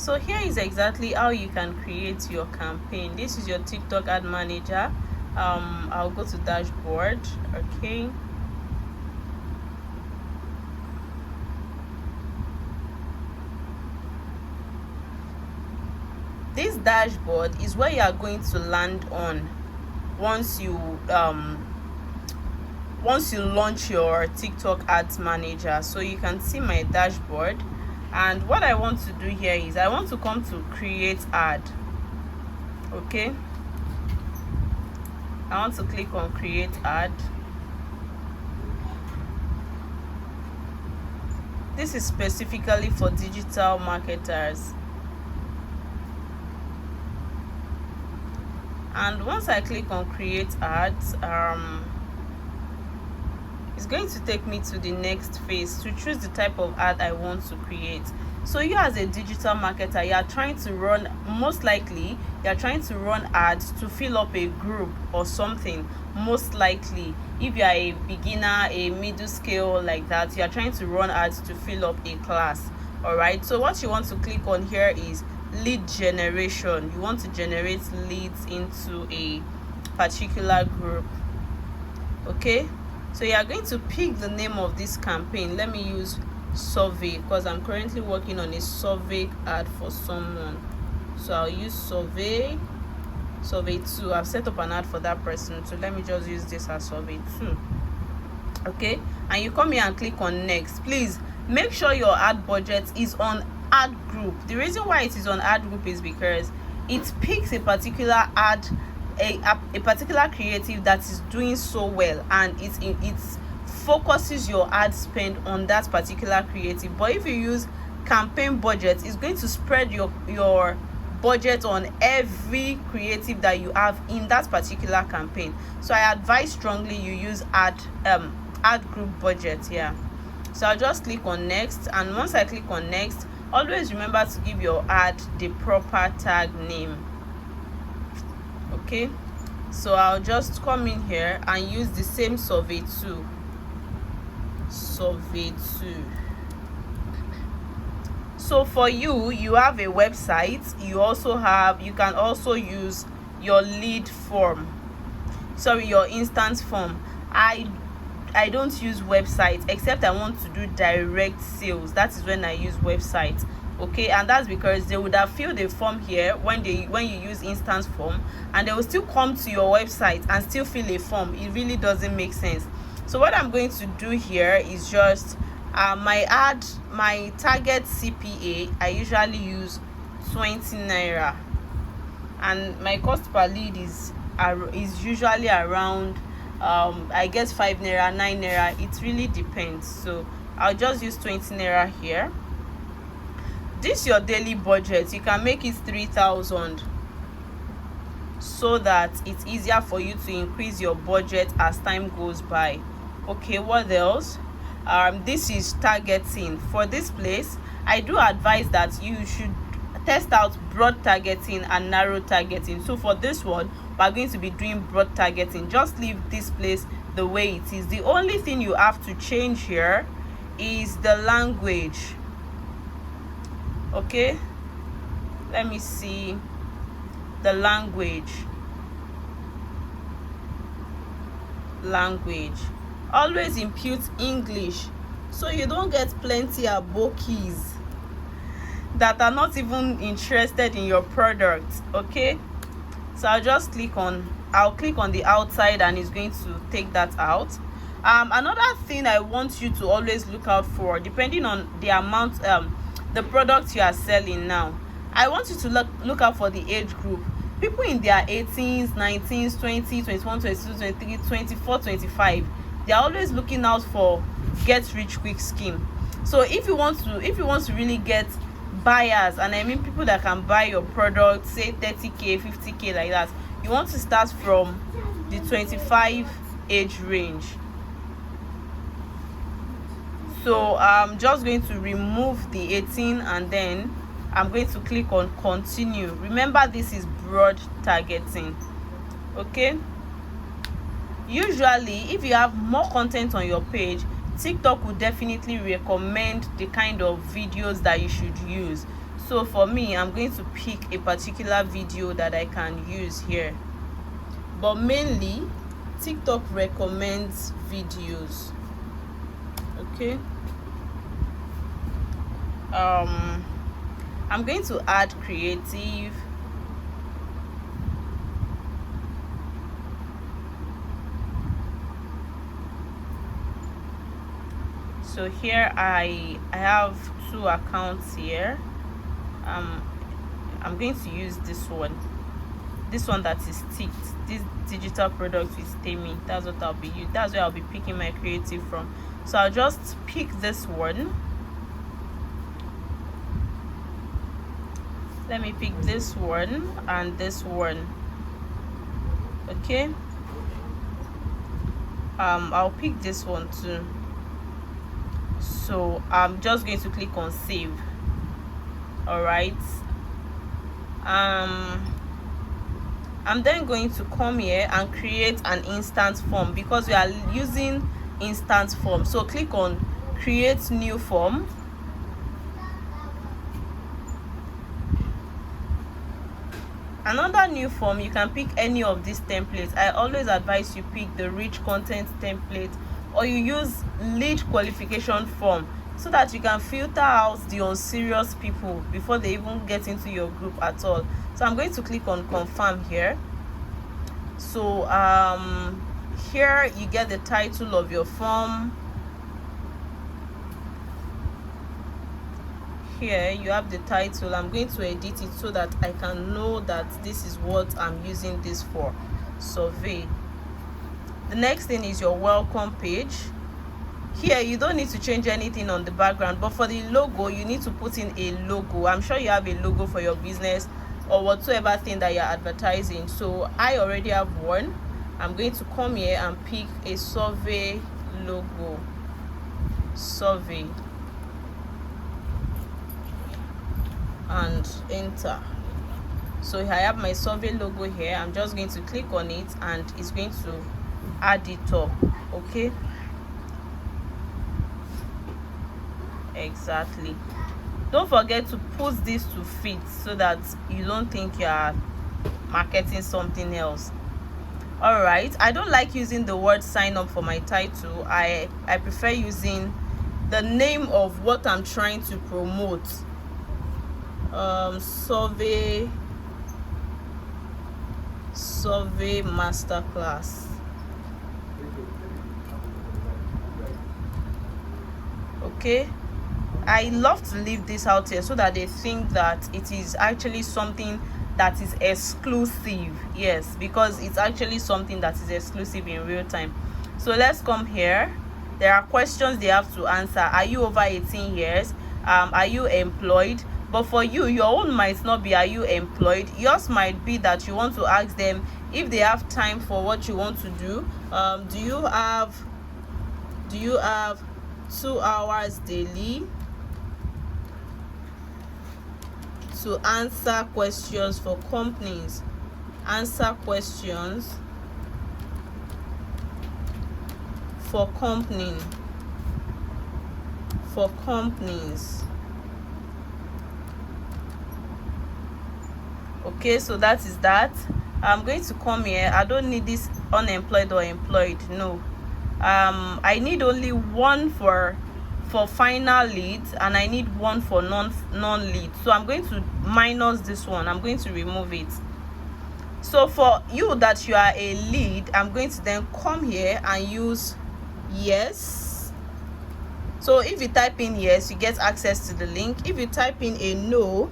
So here is exactly how you can create your campaign. This is your TikTok ad manager. I'll go to dashboard. Okay, this dashboard is where you are going to land on once you launch your TikTok ads manager. So you can see my dashboard, and what I want to do here is I want to come to create ad. Okay, I want to click on create ad. This is specifically for digital marketers. And once I click on create ads, it's going to take me to the next phase to choose the type of ad I want to create. So you, as a digital marketer, you are trying to run, most likely you are trying to run ads to fill up a group or something. Most likely, if you are a beginner, a middle scale, like that, you are trying to run ads to fill up a class. All right, so what you want to click on here is lead generation. You want to generate leads into a particular group. Okay, so you are going to pick the name of this campaign. Let me use survey because I'm currently working on a survey ad for someone. So I'll use survey 2. I've set up an ad for that person, so let me just use this as survey 2. Okay, and you come here and click on next. Please make sure your ad budget is on ad group. The reason why it is on ad group is because it picks a particular ad, a particular creative that is doing so well, and it focuses your ad spend on that particular creative. But if you use campaign budget, it's going to spread your budget on every creative that you have in that particular campaign. So I advise strongly you use ad group budget here. So I'll just click on next, and once I click on next, always remember to give your ad the proper tag name. Okay, so I'll just come in here and use the same survey 2. So for you have a website. You can also use your lead form, your instance form. I don't use website except I want to do direct sales. That is when I use website. Okay, and that's because they would have filled a form here when you use instance form, and they will still come to your website and still fill a form. It really doesn't make sense. So what I'm going to do here is just my target CPA. I usually use 20 naira, and my cost per lead is usually around I guess 5 naira, 9 naira. It really depends. So I'll just use 20 naira here. This is your daily budget. You can make it 3,000 so that it's easier for you to increase your budget as time goes by. Okay, what else? This is targeting. For this place, I do advise that you should test out broad targeting and narrow targeting. So for this one, we're going to be doing broad targeting. Just leave this place the way it is. The only thing you have to change here is the language. Okay, let me see the language. Always impute English, so you don't get plenty of bookies that are not even interested in your product. Okay, so I'll click on the outside, and it's going to take that out. Another thing I want you to always look out for, depending on the amount the product you are selling now, I want you to look out for the age group. People in their 18s, 19s, 20, 21, 22, 23, 24, 25, they're always looking out for get rich quick scheme. So if you want to really get buyers, and I mean people that can buy your product, say 30k, 50k, like that, you want to start from the 25 age range. So I'm just going to remove the 18, and then I'm going to click on continue. Remember, this is broad targeting. Okay, usually if you have more content on your page, TikTok will definitely recommend the kind of videos that you should use. So for me, I'm going to pick a particular video that I can use here, but mainly TikTok recommends videos. Okay, I'm going to add creative. So here I have 2 accounts here. I'm going to use this one that is ticked, this digital product with Temi. That's what I'll be using. That's where I'll be picking my creative from. So I'll just pick this one. Let me pick this one and this one. Okay, I'll pick this one too. So I'm just going to click on save. All right, I'm then going to come here and create an instance form, because we are using instance form. So click on create new form. Another new form, you can pick any of these templates. I always advise you pick the rich content template, or you use lead qualification form, so that you can filter out the unserious people before they even get into your group at all. So I'm going to click on confirm here. So here you get the title of your form. Here you have the title. I'm going to edit it so that I can know that this is what I'm using this for. Survey. The next thing is your welcome page. Here you don't need to change anything on the background, but for the logo you need to put in a logo. I'm sure you have a logo for your business or whatsoever thing that you're advertising. So I already have one. I'm going to come here and pick a survey logo. Survey, and enter. So I have my survey logo here. I'm just going to click on it and it's going to add it up. Okay, exactly. Don't forget to put this to fit so that you don't think you are marketing something else. All right, I don't like using the word sign up for my title. I prefer using the name of what I'm trying to promote. Survey masterclass. Okay, I love to leave this out here so that they think that it is actually something that is exclusive. Yes, because it's actually something that is exclusive in real time. So let's come here. There are questions they have to answer. Are you over 18 years? Are you employed? But for you, your own might not be are you employed. Yours might be that you want to ask them if they have time for what you want to do. Do you have 2 hours daily to answer questions for companies? Answer questions for companies. Okay, so that is that. I'm going to come here. I don't need this unemployed or employed. No, I need only one for final leads, and I need one for non-lead. So I'm going to minus this one. I'm going to remove it. So for you that you are a lead, I'm going to then come here and use yes. So if you type in yes, you get access to the link. If you type in a no,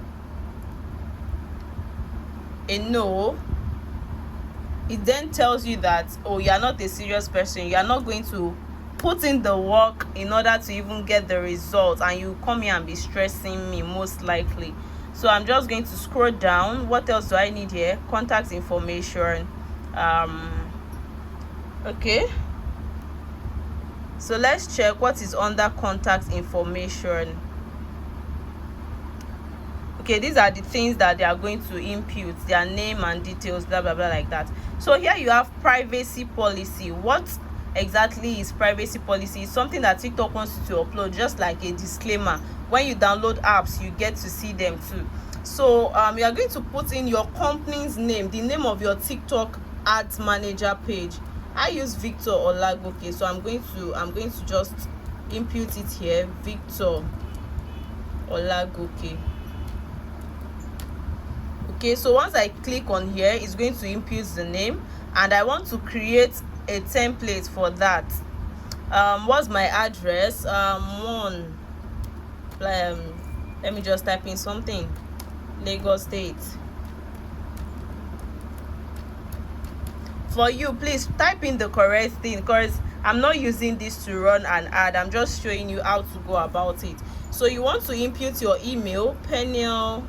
it then tells you that, oh, you are not a serious person. You are not going to put in the work in order to even get the results, and you come here and be stressing me most likely. So I'm just going to scroll down. What else do I need here? Contact information. Okay, so let's check what is under contact information. Okay, these are the things that they are going to input, their name and details, blah blah blah, like that. So here you have privacy policy. What exactly is privacy policy. It's something that TikTok wants you to upload, just like a disclaimer. When you download apps, you get to see them too. So you are going to put in your company's name, the name of your TikTok ads manager page. I use Victor Olagoke, so I'm going to just input it here, Victor Olagoke. Okay, so once I click on here, it's going to input the name, and I want to create a template for that. What's my address? Let me just type in something. Lagos State. For you, please type in the correct thing, because I'm not using this to run an ad. I'm just showing you how to go about it. So you want to input your email, Peniel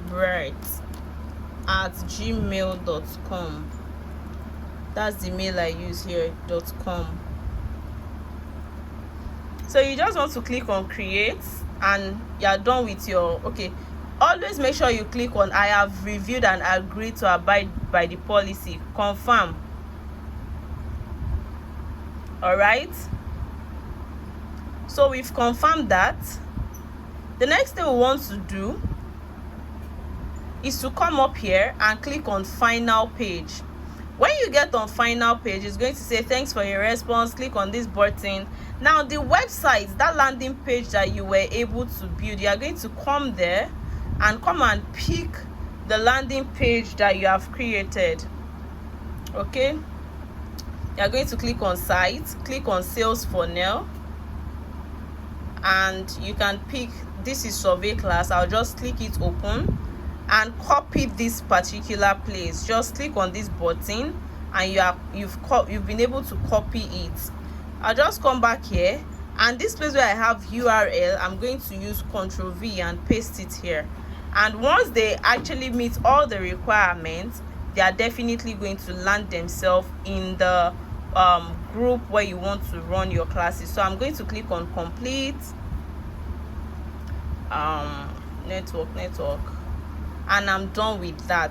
bright@gmail.com. That's the mail I use here, .com. So you just want to click on create, and you're done with your always make sure you click on I have reviewed and agreed to abide by the policy. Confirm. All right, so we've confirmed that. The next thing we want to do is to come up here and click on final page. When you get on final page, it's going to say thanks for your response, click on this button. Now the website, that landing page that you were able to build, you are going to come there and pick the landing page that you have created. Okay, you are going to click on site, click on sales funnel, and you can pick, this is survey class. I'll just click it open and copy this particular place. Just click on this button and you've been able to copy it. I'll just come back here, and this place where I have URL, I'm going to use Ctrl+V and paste it here. And once they actually meet all the requirements, they are definitely going to land themselves in the group where you want to run your classes. So I'm going to click on complete network, and I'm done with that.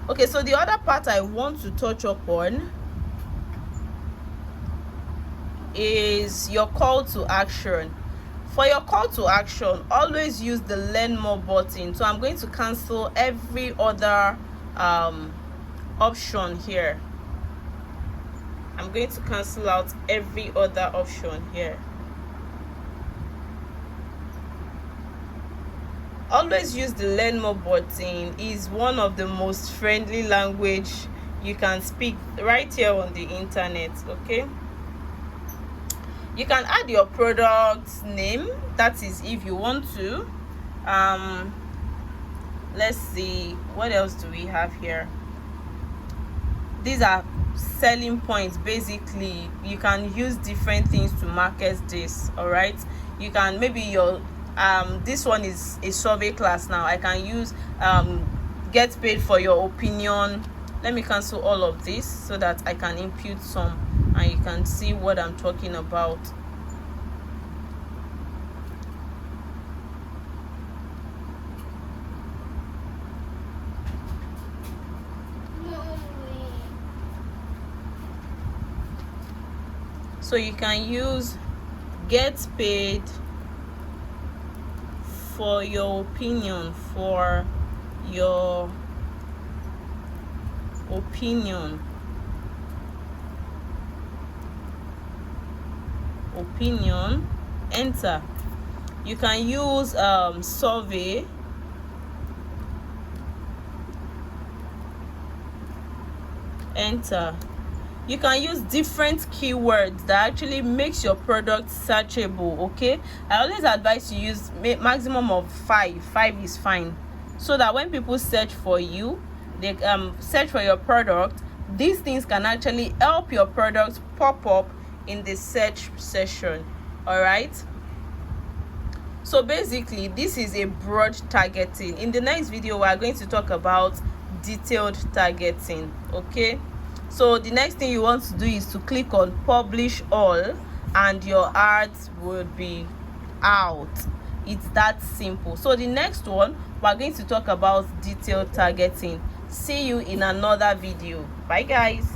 Okay, so the other part I want to touch upon is your call to action. For your call to action, always use the learn more button. So I'm going to cancel every other option here. I'm going to cancel out every other option here. Always use the learn more button. Is one of the most friendly language you can speak right here on the internet. Okay, you can add your product name, that is if you want to. Let's see, what else do we have here? These are selling points. Basically, you can use different things to market this. All right, you can, maybe your this one is a survey class. Now I can use get paid for your opinion. Let me cancel all of this so that I can input some and you can see what I'm talking about. So you can use get paid for your opinion, opinion, enter. You can use survey, enter. You can use different keywords that actually makes your product searchable. Okay, I always advise you use maximum of 5 is fine, so that when people search for you, they search for your product, these things can actually help your product pop up in the search session. All right, so basically this is a broad targeting. In the next video we are going to talk about detailed targeting. Okay, so the next thing you want to do is to click on publish all, and your ads will be out. It's that simple. So the next one, we're going to talk about detailed targeting. See you in another video. Bye guys.